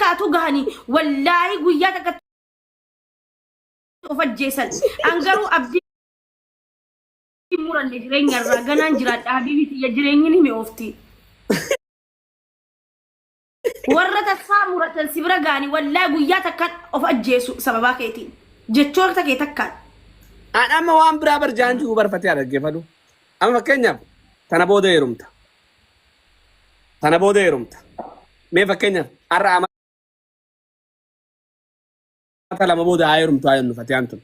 فكاتو غاني والله غيا وفجيسن انغرو ابدي مرن جرين يرا غنان جراد حبيبي يا جريني مي اوفتي ورت الصامرة سبرا غاني والله غيا تكات وفجيسو سببا كيتي جچور تكي تكات انا ما وان برابر جانجو برفتي على جفدو اما كنيا تنا بوده يرمتا تنا بوده يرمتا مي فكنيا ارا مثلا ما بوده ايرمتا اينو فتي انتم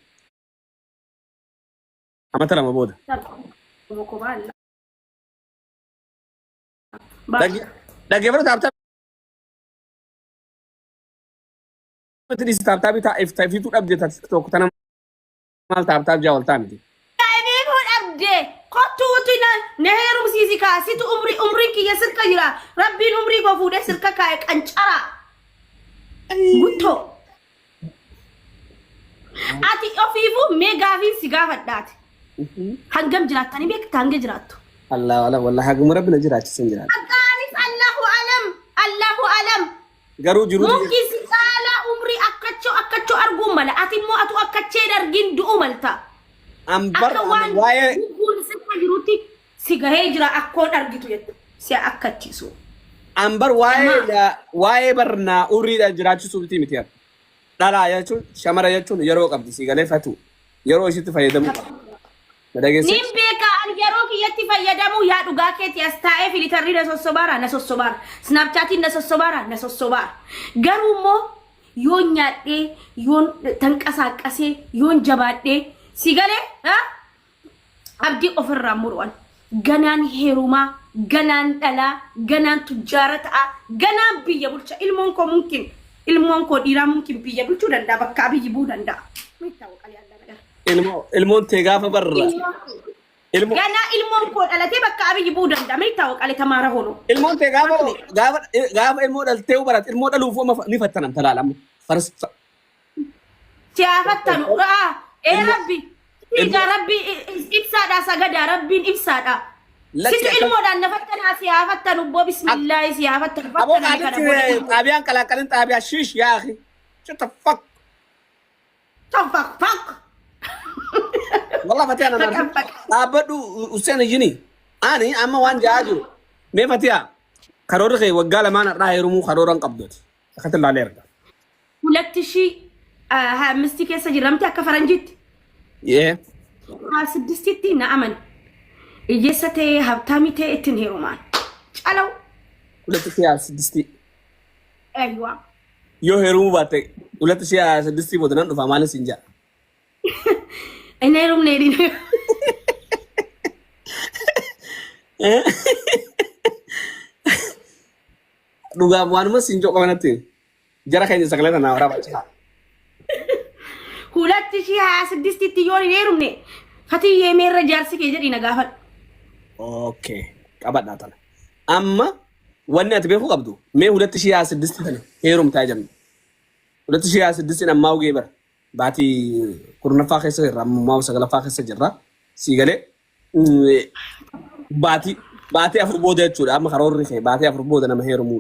مثلا ما بوده لكن فرد تابتا تدري تابتا بتا اف تايفي تو ابديت تيك توك تنا مال تابتا جاول تامدي de kotutina neherum sisi kasi tu umri ki yasir kajira rabbi umri go fude sirka kay kancara gutto ati ofifu mega vi siga fadat hangam jiratani bek tange jirattu Allah wala wallahi hagum rabbina jirati sen jirat akanis Allahu alam garu jiru mungkin sikala umri akkacho argumala ati mo atu akkache dargin du umalta ambar waye jiruti siga hejra akkon argitu yetto si akkachiso ambar waye barna urida jirachi sulti mitiyar dala yachu shamara yachu yaro qabdi sigale fatu yaro isitti fayyadamu madagese nimbeka an yaro ki yetti fayyadamu ya duga keti astae filitari na sossobara snapchat na sossobara garumo yon nyadde yon tankasakase yon jabadde sigale ha abdi ofirra murwan ganan heruma ganan dala ganan tujarata ganan biya bulcha ilmon ko dira mumkin biya bulchu danda bakka biyi bu danda mitaw kali Allah ilmon te gafa barra gana ilmon ko dala te bakka biyi bu danda mitaw kali tamara hono ilmon te gafa ilmon dal te barat ilmon dalu fo ma ni fatana talalam fars ti afatanu rabbi يا ربي إبسادا سجدا ربي إبسادا ست علمو دان نفتنا سيافتنا نبو بسم الله سيافتنا أبو قادت تابيان كلا كلن تابيا شيش يا أخي شو تفك والله فتيا أنا أبدو أسيان جيني أنا أما وان جاجو مي فتيا خرور خي وقال ما أنا راح يرمو خروران قبضت أخذت الله عليه ولكت شيء ها مستيك سجرمتي أكفرنجيت سدستي نعمل يجستي هبتاميتي اتنهيرومان شالو ولا تسيا سدستي ايوه يو هيرو باتي ولا تسيا سدستي بدنا نفهمانه سنجا انا يروم نيرين duga buan mas sinjok kamana ti jara kayaknya sakala na ora baca ሁለት ሺህ 26 ትዮሪ ነሩምኔ ፈትዬ መረጃርስ ከጀዲ ነጋፈል ኦኬ ቀባዳታለ አማ ወናት ቤሁ ቀብዱ ሜ 2026 ተነ ሄሩም ታጀም 2026 ነማው ገበር ባቲ ኩርነፋ ከሰ ረማው ሰገለፋ ከሰ ጀራ ሲገለ ባቲ አፍሩ ቦደቹ አማ خرورሪ ከ ባቲ አፍሩ ቦደ ነመ ሄሩሙ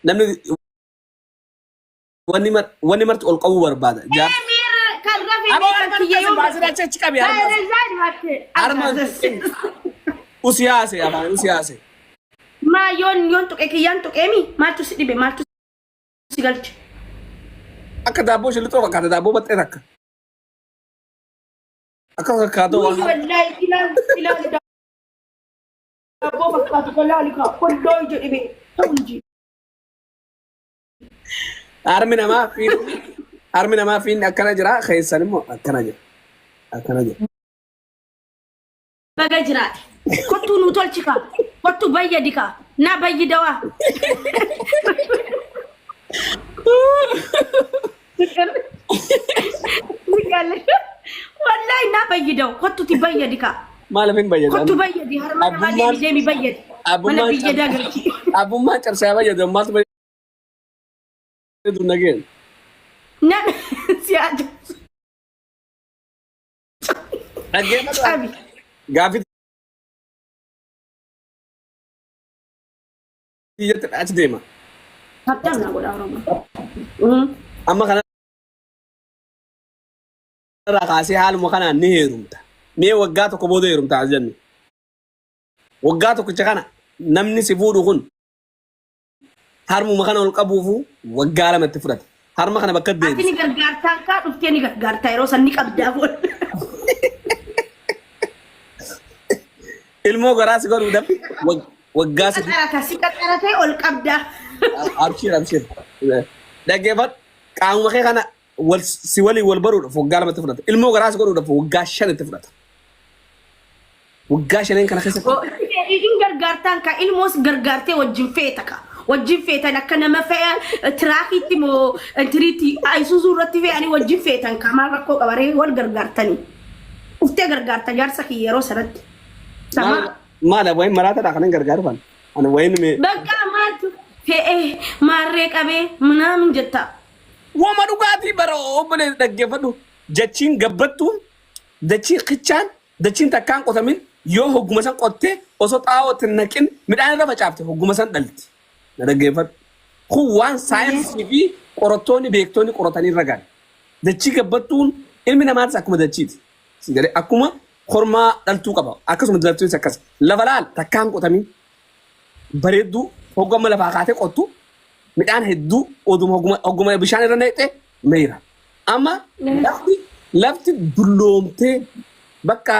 namni wani mart ol qawu barbada ja kan rafi kiyo basira chechika bi usiyase ma yon to kiyan to kemi maltu sidibe maltu sigalchi akka dabo shilto akka dabo batte takka akka kado wallahi ila dabo bakka kolalika kollo jodibe tunji armina ma fi akana jira khaysan mo akana jira baga jira kotu nu tolchika kotu bayyadika na bayyidawa wallahi na bayyidaw kotu ti bayyadika maal fin bayyada kottu bayyadi harma namaa deemi bayyadi mana biyyadaa galchi abummaa cabsaa bayyada maaltu bayyadu nageen nan siyaada dhaggeeffatu gaafii biyyatti achi deema habdaan naa godha oromoo amma kana irraa kaasee haaluma kanaan ni heerumta mee waggaa tokko booda heerumta as jennu waggaa tokkicha kana namni si fuudhu kun harmuma kana ol qabuufu waggaa lamatti fudhata harma kana bakka deebi ati ni gargaartaa kaa dhuftee ni gargaartaa yeroo san ni qabdaa bool ilmoo garaasi godhuudhaaf waggaa si qaxaratee ol qabdaa abshir dhaggeeffadhu qaamuma kee kana si walii wal baruudhaaf waggaa lamatti fudhata ilmoo garaasi godhuudhaaf waggaa shanitti fudhata waggaa shaneen kana keessatti in gargaartaan ka ilmoos gargaartee wajjin feeta ka wajjin feetan akka nama fe'an tiraakiitti moo tiriitti ayisuusuu irratti fe'anii wajjin feetan ka maal rakkoo qabaree wal gargaartanii uftee gargaarta jaarsa kiyya yeroo sanatti maala wayin maraataadha kanan gargaaru fan ana wayin me bakka maaltu fe'ee maarree qabee minaamin jetta wama dhugaatii bara obbolee dhaggeeffadhu jachiin gabbattuun dachii qichaan dachiin takkaan qotamin yoo hogguma san qottee osoo xaawootti naqin midhaan irra facaafte hogguma san dhalti na dhaggeeffadhu kun waan saayinsii fi qorattoonni beektoonni qoratanii irra gaari dachii gabbattuun ilmi namaatis akkuma dachiiti sigalee akkuma kormaa dhaltuu qaba akkasuma dhaltuunis akkas lafa laal takkaan qotamin bareedduu hoggama lafaa kaatee qottu midhaan hedduu oduma hogguma bishaan irra naqxee meeyira amma lafti dulloomtee bakka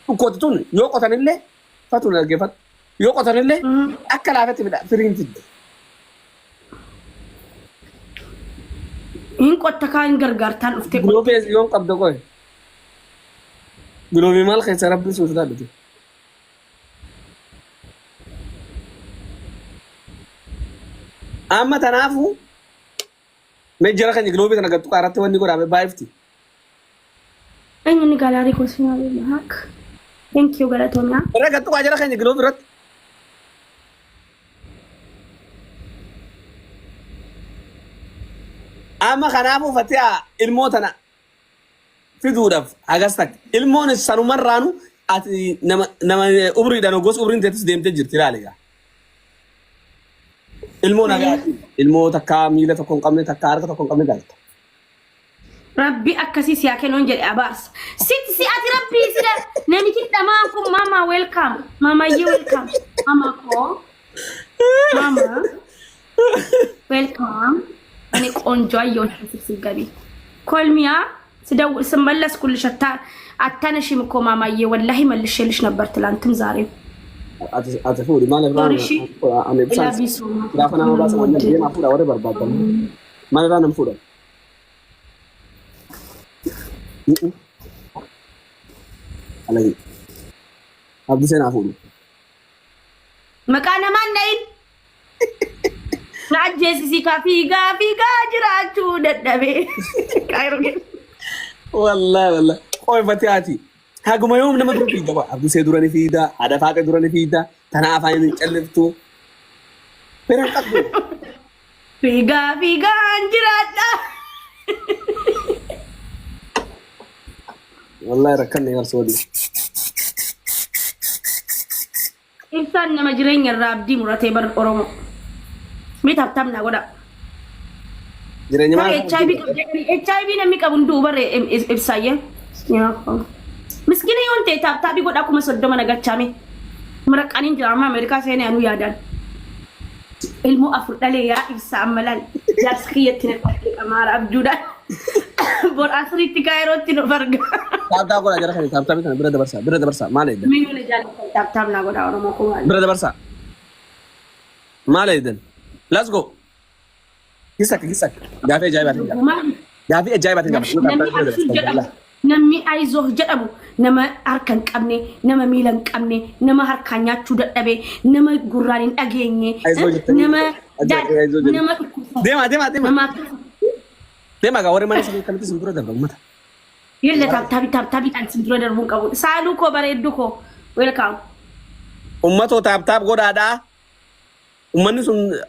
dhukkoottituun yoo qotanillee fatu dhaggeeffatu yoo qotanillee akka laafetti midhaan firiin fidde. hin qotta kaan gargaartaan dhuftee Giloofee yoon qabda qoy. Giloofee maal keessa rabbi suusuudhaa dhute. Amma tanaafu mee jara kan giloofee kana gattu qaaratti wanni godhame baay'ifti. Ini galeri kursinya hak. Thank you galatonya. Irra gattu qaa jara kan giloofee irratti. Amma kanaafu fatiha ilmoo tana fiduudhaaf hagas takka ilmoon sanumarraanu ati nama umriidhaan gosa umriin teettis deemtee jirti ilaaligaa. Ilmoon hagaa ilmoo takka miila tokko hin qabne takka harka tokko hin qabne galta. Rabbi akkasii siyaa kennuun jedhe abaarsa. Si ati rabbii sida namichi dhamaan kun mama welcome. Mama you welcome. Mama ko. Mama. Welcome. Ani ቆንጆ አየሁሽ ሲገቢ ኮልሚያ ስመለስ ኩልሽ አታነሽም እኮ ማማዬ ወላሂ መልሼልሽ ነበር ትላንትም ዛሬም አትፉሪ ማለት ነው አኔ ብቻ ዳፈና ማባስ ነው ደማ ፉራ ወደ በርባባ ማለት ነው ፉራ አለኝ አብዲሰና ፉሩ መቃነ ማን ነኝ ናጀሲሲ ካፊጋ ጅራቹ ደደቤ ካይሮጌ والله ቆይ ፈቲያቲ ሀጉማ የውም ነመ ድሮ ፊዳ አብዱሴ ዱረኒ ፊዳ አዳፋቀ ዱረኒ ፊዳ ተናፋይን ጨልፍቱ ፈረንቀጥ ፊጋ እንጅራዳ والله ረከነ ያርሶዲ ኢንሳን ነመጅረኝ ራብዲ ሙራቴ በር ኦሮሞ ሚታብታም ናጎዳ ጅረኛ ማ ኤችአይቪ ነሚ ቀቡንዱ በር ኢብሳየ ምስኪን ይሁንቴ ታብታቢ ጎዳ ኩመ ሶዶመ ነገቻሜ ምረቃኒን ጅራማ አሜሪካ ሴኔ ያኑ ያዳን ilmu afur dale ya ibsa amalan jaskiyet nekati amar abjuda bor asri tigairoti no barga tabta ko jara khani tabta bi tan birada barsa male den min ne jal tabta na goda oro mo ko birada barsa male den let's go gisak gafe jaybatin nami aizoh jadabu nama arkan qabne nama milan qabne nama harkanyachu dadhabe nama gurranin dhageenye nama dema ga wore mane kan tis buro dabba mata يلا تاب أنت سندرو دربون كابو سالو كو بريدو كو ويلكم أمته تاب قد ada أمني سن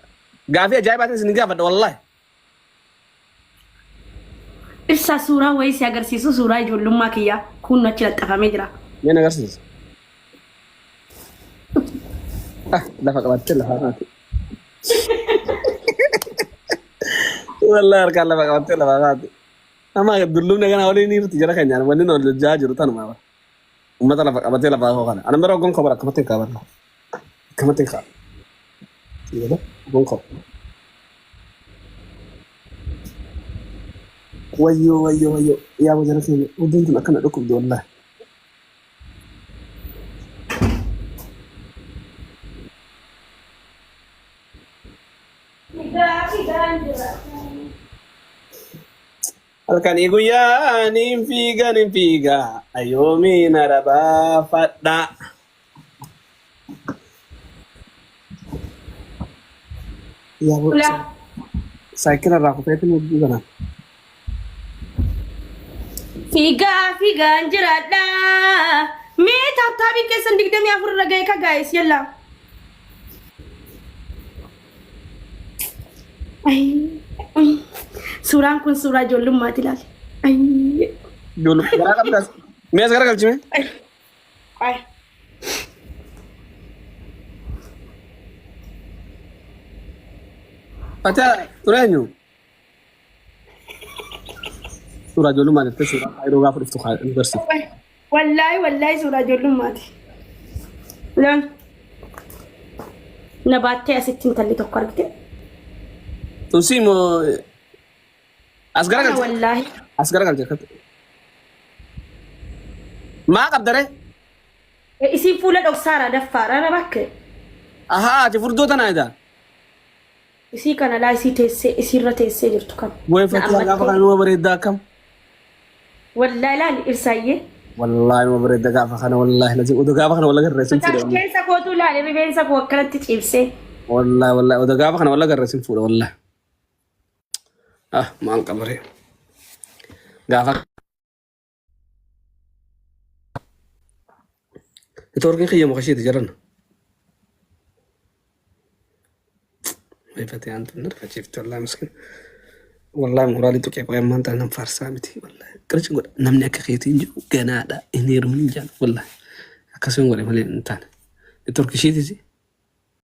غافي أجايبات سنجا فد والله إرسا سورة ويسي أجر سيسو سورة يجولون ما كيا كون نشلت أفهمي جرا مين أجرسيس لا فقط لا والله أركان لا فقط لا فقط أما دلهم نجنا أولي نير تجارة كنيان وني نقول جاجر تانو ما أمة لا فقط لا فقط خان أنا مرة أقول خبرك كم تنكابر كم تنكاب يلا أقول خبر ويو يا أبو جرسين ودين تنا كنا ركوب دول الله Alkan igu ya nimfiga ayomi naraba fada ya bu saya kira aku itu gimana figa anjirada me tabi ke sendik dem ya furra gay ka guys yalla ay surang kun sura jollum matilal ay dulu gara kam das me gara kal chime ay pacha turanyu sura jollum matil te sura ay roga furiftu kha university wallahi sura jollum mati lan nabatte asittin talli tokkarte tusimo asgara والله kal ما قدره اسي فوله دو سارا دفار انا باك اها تفردو تنايدا اسي كان لا اسي تيسي اسي رتيسي جرتو كم وين فتلا غافا نو بريدا كم والله لا الارسايه والله ما بريدا غافا خنا والله لازم ودو غافا خنا ولا غرسين فوده كيسا كوتو لا ريبينسا كوكلت تيبسي والله ودو غافا خنا ولا غرسين فوده والله ما انقبري غافا توركين خيام وخشيت جرنا ما يفتي أنت نرفع شفت والله مسكين والله مورالي توكي قوي ما أنت نم فارسامتي والله كرش نقول نمني كخيتين جو جنادا إنير من جان والله أكسون ولا ملين إنتان توركي شيء تجي